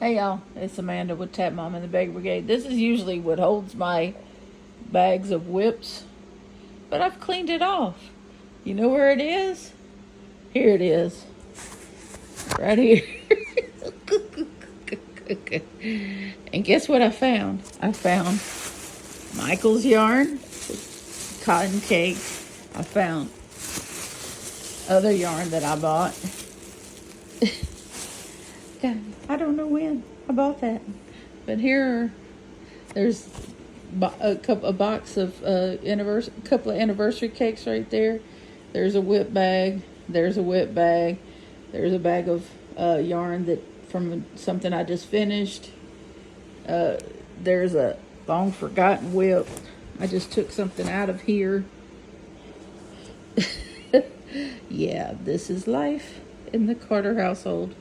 Hey y'all, it's Amanda with Tap Mom and the Bag Brigade. This is usually what holds my bags of whips, but I've cleaned it off. You know where it is? Here it is. Right here. And guess what I found? I found Michael's yarn, cotton cake. I found other yarn that I bought. God, I don't know when I bought that, but there's a box of couple of anniversary cakes right there. There's a whip bag. There's a whip bag. There's a bag of yarn that from something I just finished. There's a long forgotten whip. I just took something out of here. Yeah, this is life in the Carter household.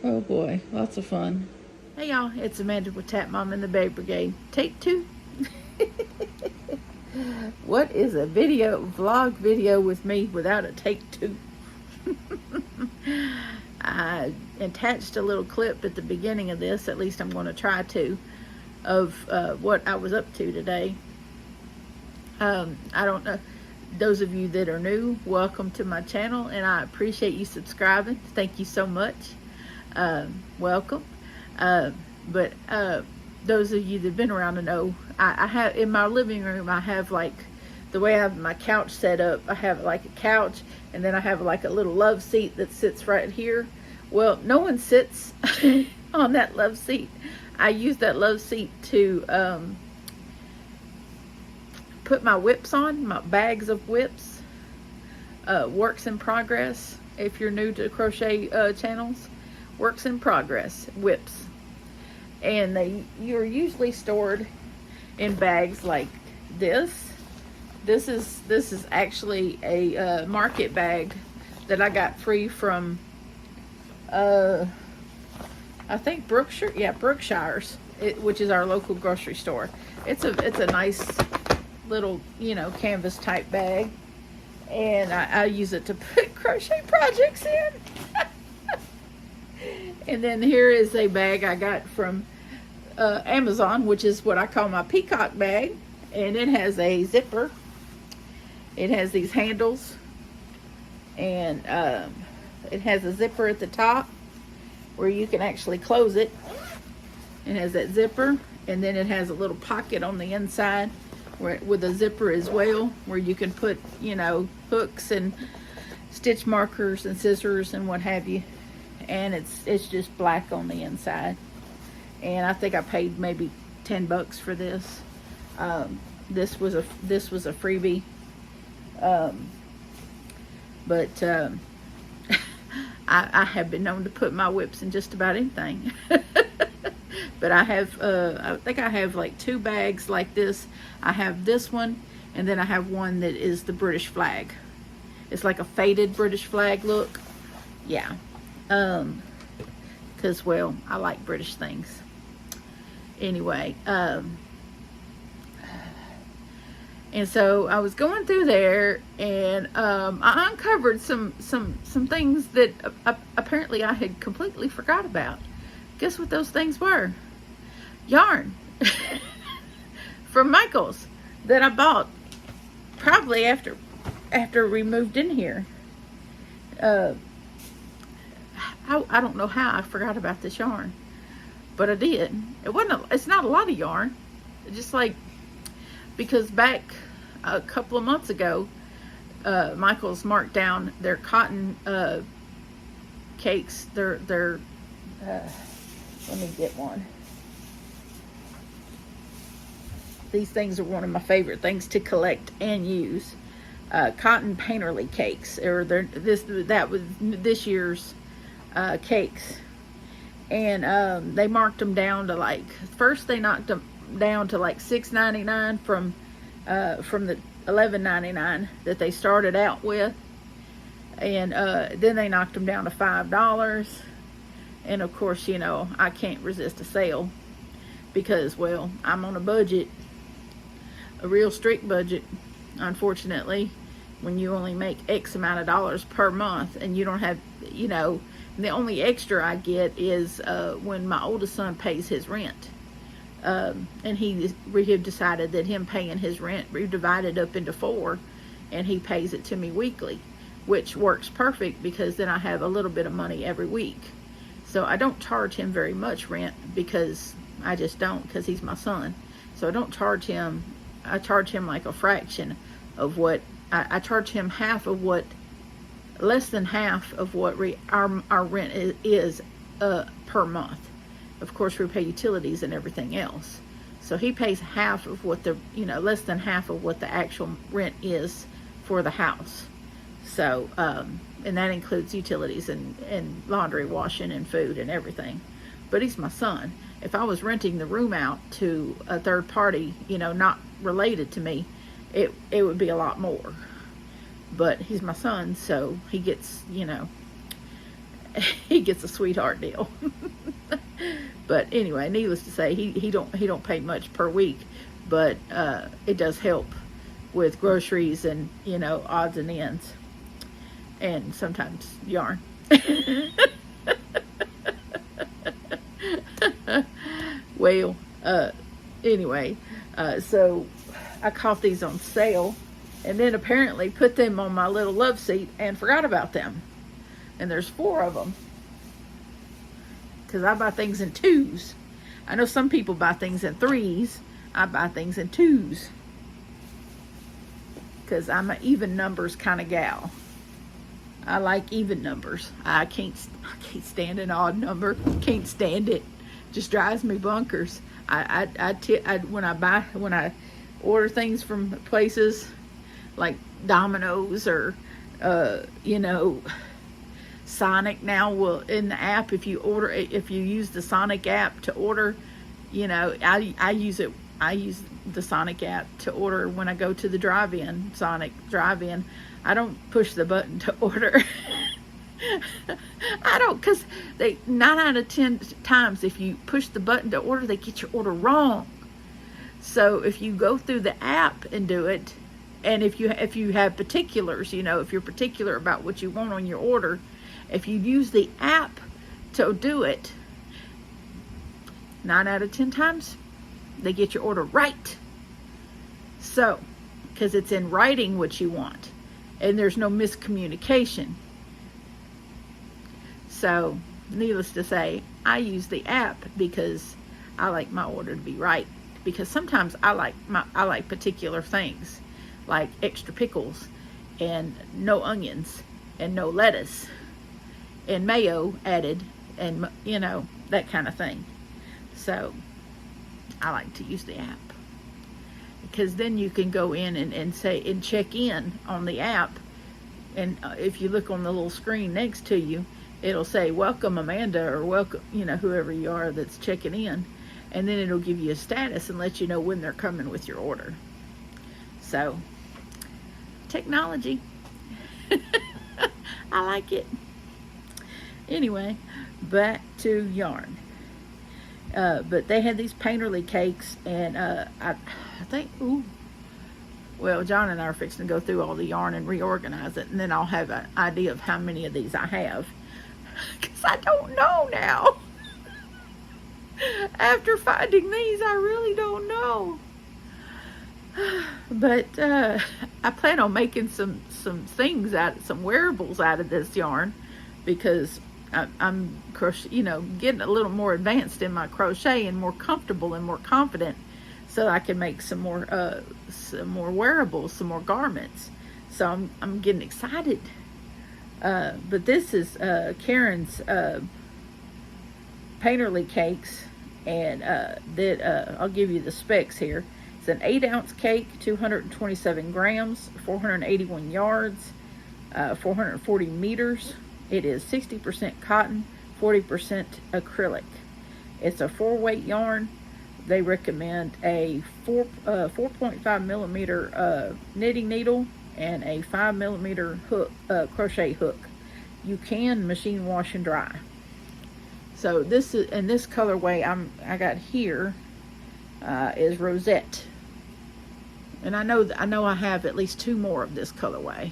Oh boy, lots of fun. Hey y'all, it's Amanda with Tap Mom and the Babe Brigade. Take two. What is a vlog video with me without a take two? I attached a little clip at the beginning of this, at least I'm going to try to, of what I was up to today. I don't know. Those of you that are new, welcome to my channel, and I appreciate you subscribing. Thank you so much. Welcome. But those of you that have been around to know, I have in my living room, I have like the way I have my couch set up. I have like a couch, and then I have like a little love seat that sits right here. Well, no one sits on that love seat. I use that love seat to put my whips on, my bags of whips. Works in progress. If you're new to crochet channels, works in progress whips, and you're usually stored in bags like this. This is actually a market bag that I got free from I think Brookshire's, which is our local grocery store. It's a nice little, canvas type bag, and I use it to put crochet projects in. And then here is a bag I got from Amazon, which is what I call my peacock bag, and it has a zipper. It has these handles, and it has a zipper at the top where you can actually close it. It has that zipper, and then it has a little pocket on the inside with a zipper as well, where you can put, hooks and stitch markers and scissors and what have you. And it's just black on the inside. And I think I paid maybe $10 for this. This was a freebie. But I have been known to put my whips in just about anything. But I think I have like two bags like this. I have this one, and then I have one that is the British flag. It's like a faded British flag look. Yeah. Because, well, I like British things. Anyway, and so I was going through there, and I uncovered some things that apparently I had completely forgot about. Guess what those things were? Yarn from Michael's that I bought probably after we moved in here. I don't know how I forgot about this yarn, but I did. It's not a lot of yarn. Just like, because back a couple of months ago, Michael's marked down their cotton cakes. Let me get one. These things are one of my favorite things to collect and use. Cotton painterly cakes, or that was this year's cakes, and they marked them down to first they knocked them down to like $6.99 from the $11.99 that they started out with, and then they knocked them down to $5. And of course, I can't resist a sale, because, well, I'm on a budget, a real strict budget. Unfortunately, when you only make X amount of dollars per month, and you don't have, The only extra I get is when my oldest son pays his rent. And we have decided that him paying his rent, we divided up into 4, and he pays it to me weekly, which works perfect because then I have a little bit of money every week. So I don't charge him very much rent because I just don't, because he's my son. So I don't charge him. I charge him like a fraction of what I charge him, less than half of what our rent is per month. Of course, we pay utilities and everything else. So he pays half of what less than half of what the actual rent is for the house. So, and that includes utilities and laundry, washing, and food and everything. But he's my son. If I was renting the room out to a third party, not related to me, it would be a lot more. But he's my son, so he gets, he gets a sweetheart deal. But anyway, needless to say, he don't pay much per week, but it does help with groceries and odds and ends, and sometimes yarn. Well, anyway, so I caught these on sale, and then apparently put them on my little love seat and forgot about them. And there's 4 of them, because I buy things in 2s. I know some people buy things in 3s. I buy things in 2s, because I'm an even numbers kind of gal. I like even numbers. I can't stand an odd number. Can't stand it. Just drives me bonkers. When I order things from places like Domino's or Sonic now will, in the app, if you use the Sonic app to order, I use the Sonic app to order when I go to the Sonic drive-in. I don't push the button to order. I don't, because 9 out of 10 times if you push the button to order, they get your order wrong. So if you go through the app and do it, and if you have particulars, if you're particular about what you want on your order, if you use the app to do it, 9 out of 10 times, they get your order right. So, because it's in writing what you want, and there's no miscommunication. So, needless to say, I use the app because I like my order to be right. Because sometimes I like particular things, like extra pickles, and no onions, and no lettuce, and mayo added, and that kind of thing. So I like to use the app, because then you can go in and check in on the app, and if you look on the little screen next to you, it'll say welcome Amanda, or welcome whoever you are that's checking in, and then it'll give you a status and let you know when they're coming with your order. So technology. I like it. Anyway, back to yarn. But they had these painterly cakes, and I think, well, John and I are fixing to go through all the yarn and reorganize it, and then I'll have an idea of how many of these I have, because I don't know now. After finding these, I really don't know. But I plan on making some things some wearables out of this yarn, because I'm getting a little more advanced in my crochet and more comfortable and more confident, so I can make some more wearables, some more garments. So I'm getting excited. But this is Karen's painterly cakes, and I'll give you the specs here. It's an 8-ounce cake, 227 grams, 481 yards, 440 meters. It is 60% cotton, 40% acrylic. It's a 4-weight yarn. They recommend a 4.5 millimeter knitting needle and a 5 millimeter hook, crochet hook. You can machine wash and dry. So this is, in this colorway I got here is rosette, and I know I have at least 2 more of this colorway,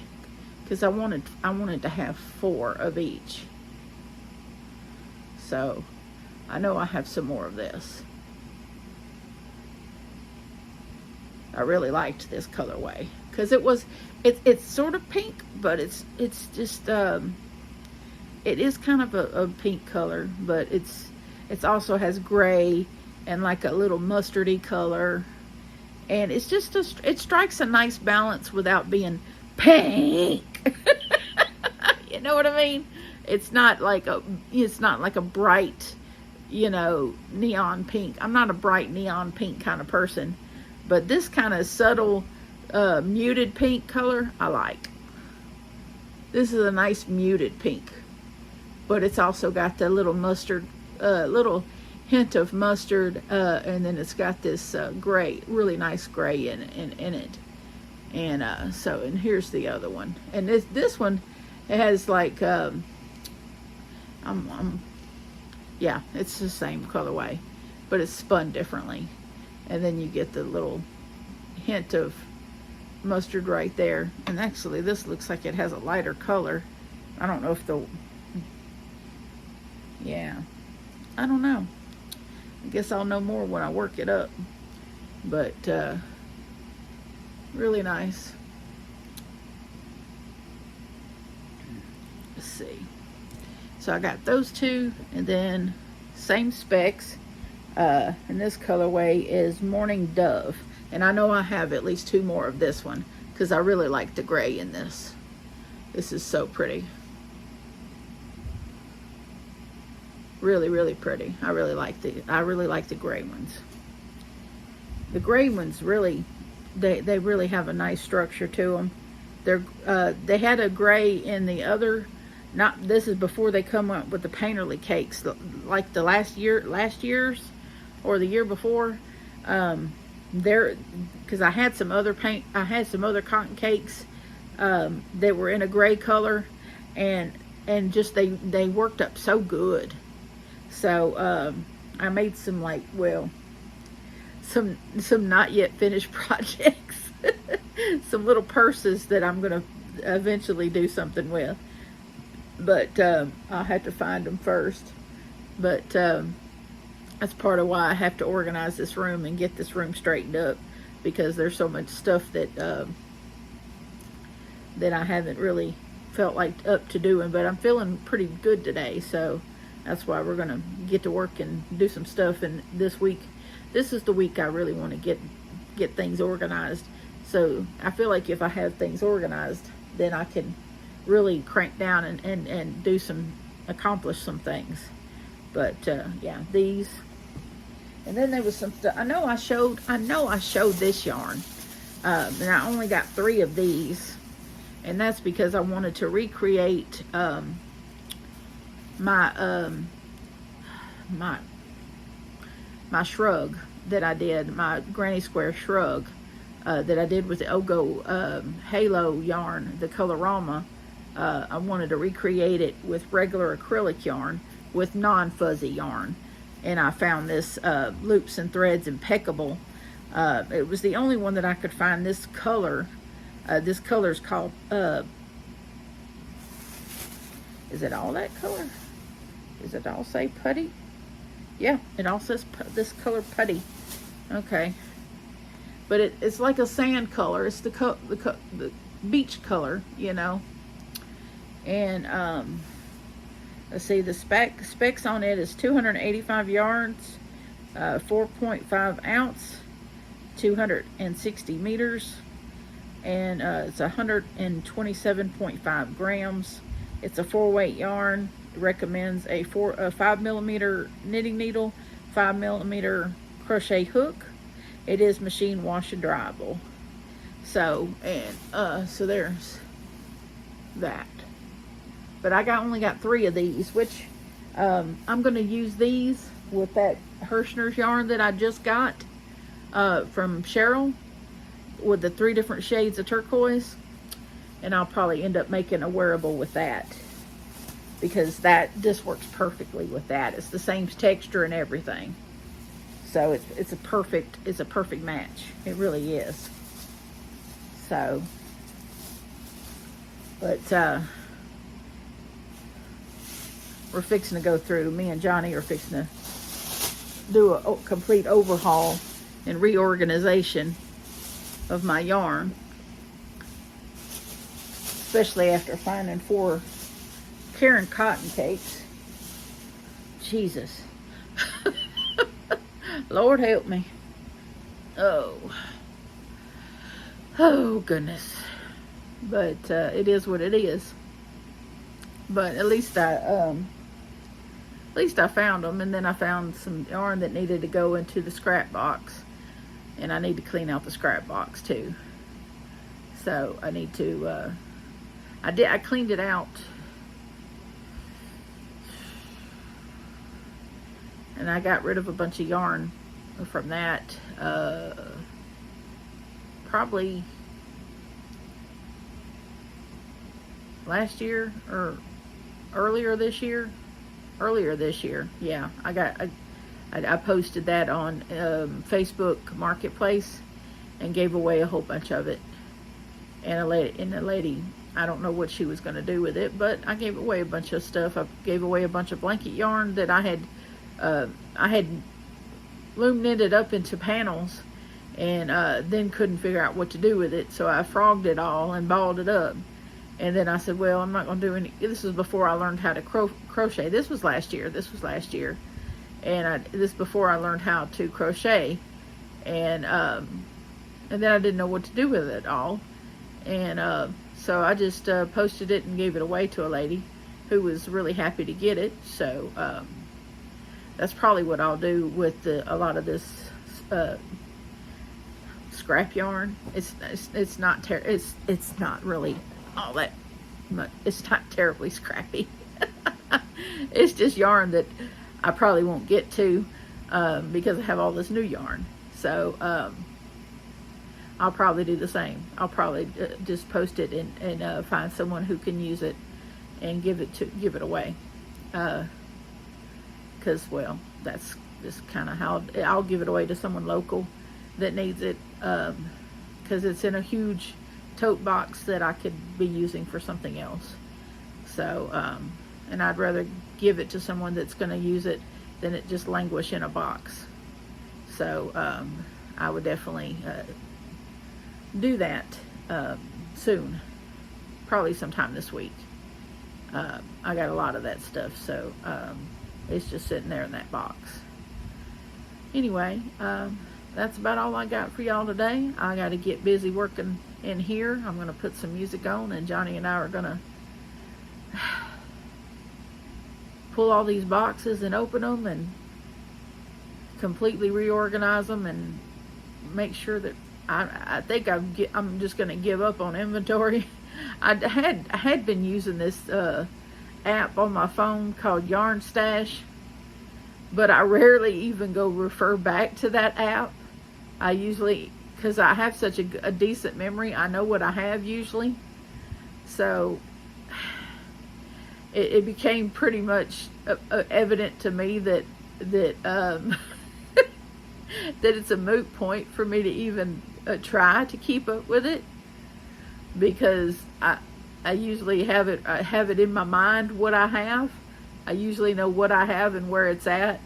because I wanted to have 4 of each. So I know I have some more of this. I really liked this colorway because it's sort of pink, but it's just it is kind of a pink color, but it's also has gray and like a little mustardy color, and it's just it strikes a nice balance without being pink. You know what I mean? It's not like a bright, you know, neon pink. I'm not a bright neon pink kind of person, but this kind of subtle muted pink color I like. This is a nice muted pink, but it's also got the little mustard, little hint of mustard, and then it's got this gray, really nice gray in it. And and here's the other one, and this one, it has like yeah, it's the same colorway, but it's spun differently, and then you get the little hint of mustard right there. And actually this looks like it has a lighter color. I don't know if yeah, I don't know. I guess I'll know more when I work it up, but really nice. Let's see. So I got those two, and then same specs, and this colorway is Morning Dove, and I know I have at least two more of this one because I really like the gray in this. This is so pretty. Really, really pretty. I really like the gray ones. The gray ones really, they really have a nice structure to them. They had a gray in the other. This is before they come up with the painterly cakes, like the last year's or the year before. Because I had some other cotton cakes that were in a gray color, and just they worked up so good. So I made some some not yet finished projects, some little purses that I'm gonna eventually do something with. But I'll have to find them first. But that's part of why I have to organize this room and get this room straightened up, because there's so much stuff that that I haven't really felt like up to doing. But I'm feeling pretty good today, so that's why we're gonna get to work and do some stuff. And this week, this is the week I really want to get things organized. So I feel like if I have things organized, then I can really crank down and accomplish some things. But yeah, these, and then there was some stuff. I know I showed this yarn, and I only got 3 of these, and that's because I wanted to recreate my shrug that I did, my granny square shrug that I did with the Ogo Halo yarn, the Colorama. I wanted to recreate it with regular acrylic yarn with non-fuzzy yarn, and I found this Loops and Threads Impeccable. It was the only one that I could find this color. This color is called, is it all that color? Does it all say putty? Yeah, it all says this color putty. Okay, but it's like a sand color. It's the beach color, you know. And let's see, the specs on it is 285 yards, 4.5 ounce, 260 meters, and it's 127.5 grams. It's a 4-weight yarn. It recommends a 5mm knitting needle, 5mm crochet hook. It is machine wash and dryable. So, and so there's that. But I only got 3 of these, which I'm going to use these with that Hirschner's yarn that I just got from Cheryl, with the 3 different shades of turquoise. And I'll probably end up making a wearable with that, because this works perfectly with that. It's the same texture and everything. So it's a perfect match. It really is. So, but we're fixing to go through. Me and Johnny are fixing to do a complete overhaul and reorganization of my yarn, especially after finding 4 Karen cotton cakes. Jesus. Lord help me. Oh goodness. But it is what it is. But at least I found them, and then I found some yarn that needed to go into the scrap box, and I need to clean out the scrap box too. So I need to. I cleaned it out, and I got rid of a bunch of yarn from that. Probably last year or earlier this year. Yeah, I posted that on Facebook Marketplace and gave away a whole bunch of it. And the lady, I don't know what she was going to do with it, but I gave away a bunch of stuff. I gave away a bunch of blanket yarn that I had loom knitted up into panels, and then couldn't figure out what to do with it, so I frogged it all and balled it up. And then I said, well, I'm not going to do any. This was before I learned how to crochet. This was last year. And this before I learned how to crochet. And then I didn't know what to do with it all. And so I just posted it and gave it away to a lady who was really happy to get it. So that's probably what I'll do with a lot of this scrap yarn. It's not really all that much. It's not terribly scrappy. It's just yarn that I probably won't get to because I have all this new yarn. So I'll probably do the same. I'll probably just post it and find someone who can use it and give it away. Because well, that's just kind of how I'll give it away to someone local that needs it. Because it's in a huge tote box that I could be using for something else. So, and I'd rather give it to someone that's going to use it than it just languish in a box. So, I would definitely do that soon. Probably sometime this week. I got a lot of that stuff, so it's just sitting there in that box. Anyway, that's about all I got for y'all today. I got to get busy working in here. I'm going to put some music on, and Johnny and I are going to pull all these boxes and open them and completely reorganize them and make sure that I think I'm just going to give up on inventory. I had been using this app on my phone called Yarn Stash, but I rarely even go refer back to that app. I usually, because I have such a decent memory, I know what I have usually. So it became pretty much evident to me that that it's a moot point for me to even try to keep up with it, because I usually have it in my mind what I have. I usually know what I have and where it's at,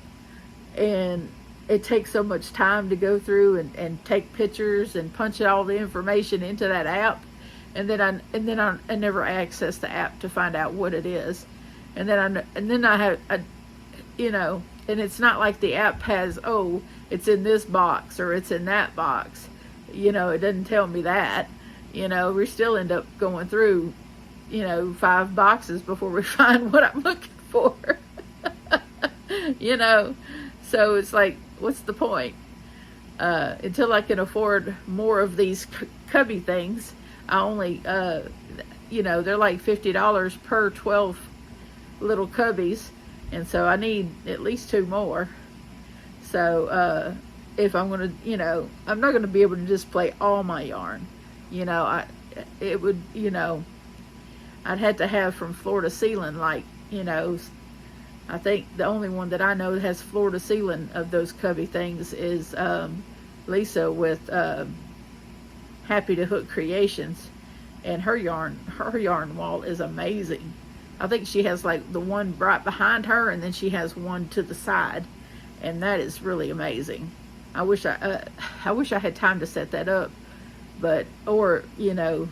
and it takes so much time to go through and take pictures and punch all the information into that app, and then I never access the app to find out what it is, and then I have and it's not like the app has, oh, it's in this box or it's in that box, it doesn't tell me that. We still end up going through 5 boxes before we find what I'm looking for. So it's like, what's the point? Until I can afford more of these cubby things, I only, they're like $50 per 12 little cubbies, and so I need at least 2 more. So if I'm going to, I'm not going to be able to display all my yarn. It would, I'd have to have from floor to ceiling, like, I think the only one that I know that has floor to ceiling of those cubby things is Lisa with Happy to Hook Creations, and her yarn wall is amazing. I think she has like the one right behind her, and then she has one to the side, and that is really amazing. I wish I had time to set that up, but, or, you know,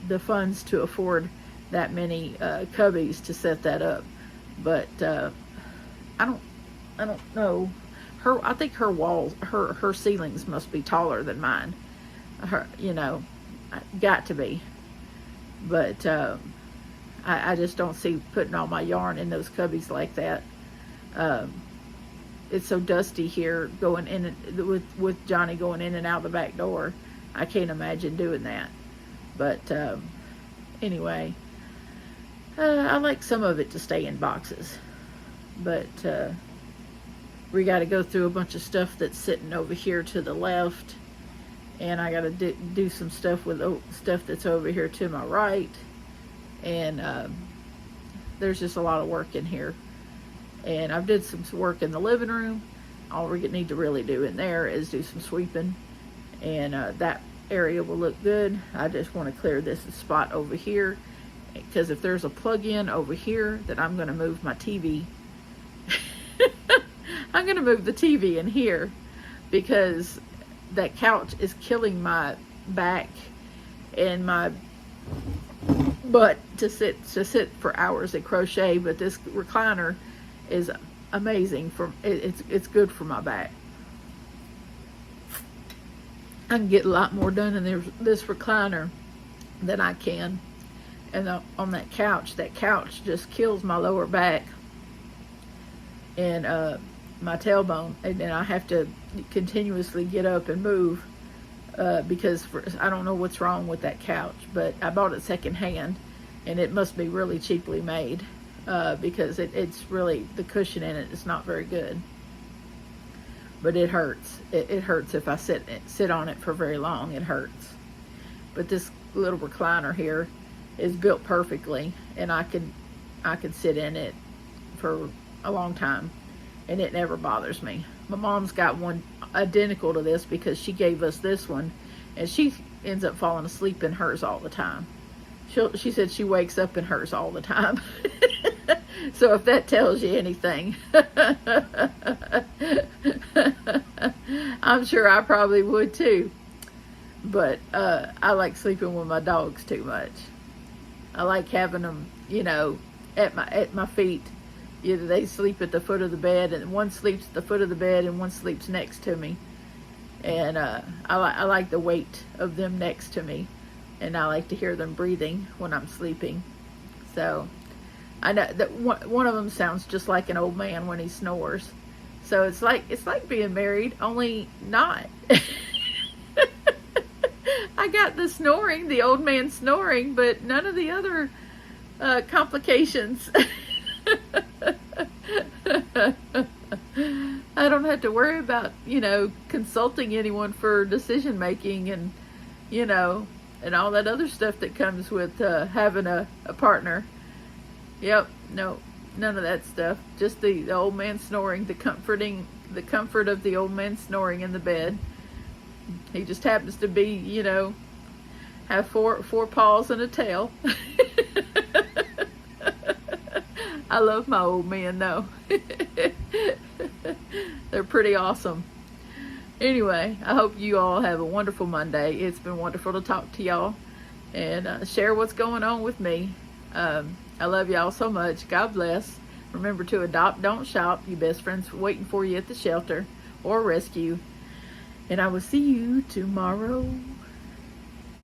the funds to afford that many cubbies to set that up. But I don't know. I think her walls, her ceilings must be taller than mine. You know, got to be. But I just don't see putting all my yarn in those cubbies like that. It's so dusty here going in with Johnny going in and out the back door. I can't imagine doing that. But anyway, I like some of it to stay in boxes. But we got to go through a bunch of stuff that's sitting over here to the left. And I got to do some stuff with stuff that's over here to my right. And there's just a lot of work in here. And I've did some work in the living room. All we need to really do in there is do some sweeping. And that area will look good. I just want to clear this spot over here. Because if there's a plug-in over here, then I'm going to move my TV. I'm going to move the TV in here. Because that couch is killing my back and my butt to sit for hours at crochet. But this recliner is amazing. It's good for my back. I can get a lot more done in this recliner than I can. And on that couch just kills my lower back and my tailbone, and then I have to continuously get up and move because I don't know what's wrong with that couch, but I bought it secondhand, and it must be really cheaply made because it's really, the cushion in it is not very good. But it hurts. It hurts if I sit on it for very long. It hurts. But this little recliner here is built perfectly, and I can sit in it for a long time, and it never bothers me. My mom's got one identical to this because she gave us this one, and she ends up falling asleep in hers all the time. She said she wakes up in hers all the time. So if that tells you anything, I'm sure I probably would too. But I like sleeping with my dogs too much. I like having them, you know, at my feet. You know, they sleep at the foot of the bed, and one sleeps at the foot of the bed, and one sleeps next to me. And I like the weight of them next to me, and I like to hear them breathing when I'm sleeping. So I know that one of them sounds just like an old man when he snores. So it's like being married, only not. I got the snoring, the old man snoring, but none of the other complications. I don't have to worry about, you know, consulting anyone for decision making and, you know, and all that other stuff that comes with having a partner. Yep, no, none of that stuff. Just the old man snoring, the comfort of the old man snoring in the bed. He just happens to be, you know, have four paws and a tail. I love my old men though. They're pretty awesome. Anyway, I hope you all have a wonderful Monday. It's been wonderful to talk to y'all and share what's going on with me. I love y'all so much. God bless. Remember to adopt, don't shop. Your best friend's waiting for you at the shelter or rescue. And I will see you tomorrow.